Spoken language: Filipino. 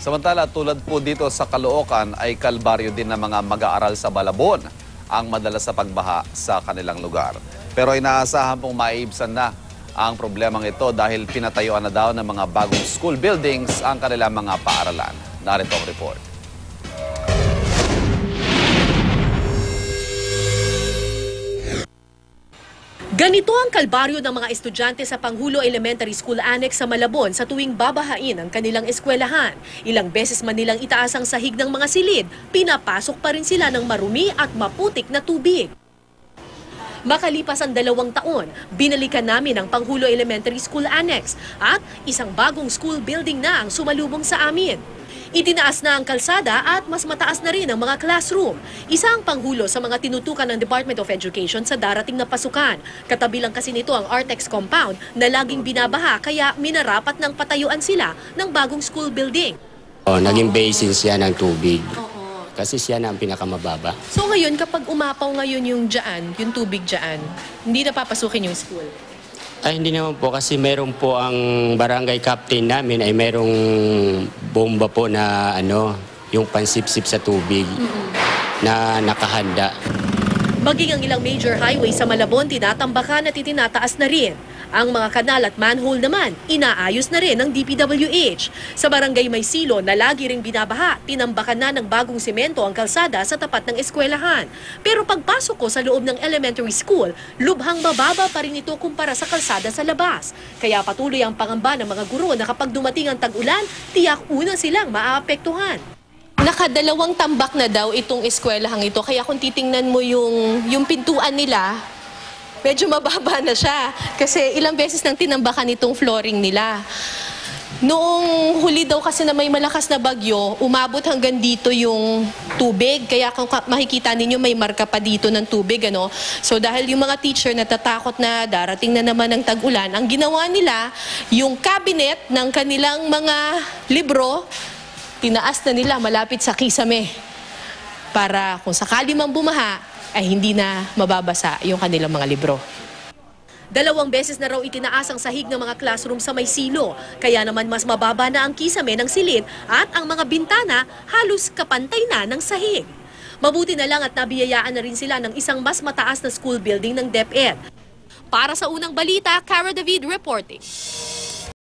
Samantala, tulad po dito sa Caloocan ay kalbaryo din ng mga mag-aaral sa Malabon ang madalas sa pagbaha sa kanilang lugar. Pero inaasahan pong maiibsan na ang problemang ito dahil pinatayuan na daw ng mga bagong school buildings ang kanilang mga paaralan. Narito ang report. Ganito ang kalbaryo ng mga estudyante sa Panghulo Elementary School Annex sa Malabon sa tuwing babahain ang kanilang eskwelahan. Ilang beses man nilang itaas ang sahig ng mga silid, pinapasok pa rin sila ng marumi at maputik na tubig. Makalipas ang 2 taon, binalikan namin ang Panghulo Elementary School Annex at isang bagong school building na ang sumalubong sa amin. Itinaas na ang kalsada at mas mataas na rin ang mga classroom. Isa ang panghulo sa mga tinutukan ng Department of Education sa darating na pasukan. Katabi lang kasi nito ang Artex compound na laging binabaha kaya minarapat ng patayuan sila ng bagong school building. Naging basin siya ng tubig. Kasi siya na ang pinakamababa. So ngayon kapag umapaw ngayon yung tubig dyan, hindi na papasukin yung school? Ay, hindi naman po kasi meron po ang barangay captain namin ay merong bomba po na yung pansipsip sa tubig na nakahanda. Maging ang ilang major highway sa Malabon, tinatambakan at itinataas na rin. Ang mga kanal at manhole naman, inaayos na rin ng DPWH. Sa barangay Maysilo na lagi ring binabaha, tinambakan na ng bagong semento ang kalsada sa tapat ng eskwelahan. Pero pagpasok ko sa loob ng elementary school, lubhang mababa pa rin ito kumpara sa kalsada sa labas. Kaya patuloy ang pangamba ng mga guro na kapag dumating ang tag-ulan, tiyak una silang maaapektuhan. Nakadalawang tambak na daw itong eskwelahang ito. Kaya kung titingnan mo yung pintuan nila, medyo mababa na siya. Kasi ilang beses nang tinambakan itong flooring nila. Noong huli daw kasi na may malakas na bagyo, umabot hanggang dito yung tubig. Kaya kung makikita ninyo may marka pa dito ng tubig. So dahil yung mga teacher natatakot na darating na naman ang tag-ulan, ang ginawa nila, yung cabinet ng kanilang mga libro, tinaas na nila malapit sa kisame para kung sakali mang bumaha ay hindi na mababasa yung kanilang mga libro. 2 beses na raw itinaas ang sahig ng mga classroom sa Maysilo, kaya naman mas mababa na ang kisame ng silid at ang mga bintana halos kapantay na ng sahig. Mabuti na lang at nabiyayaan na rin sila ng isang mas mataas na school building ng DepEd. Para sa unang balita, Cara David reporting.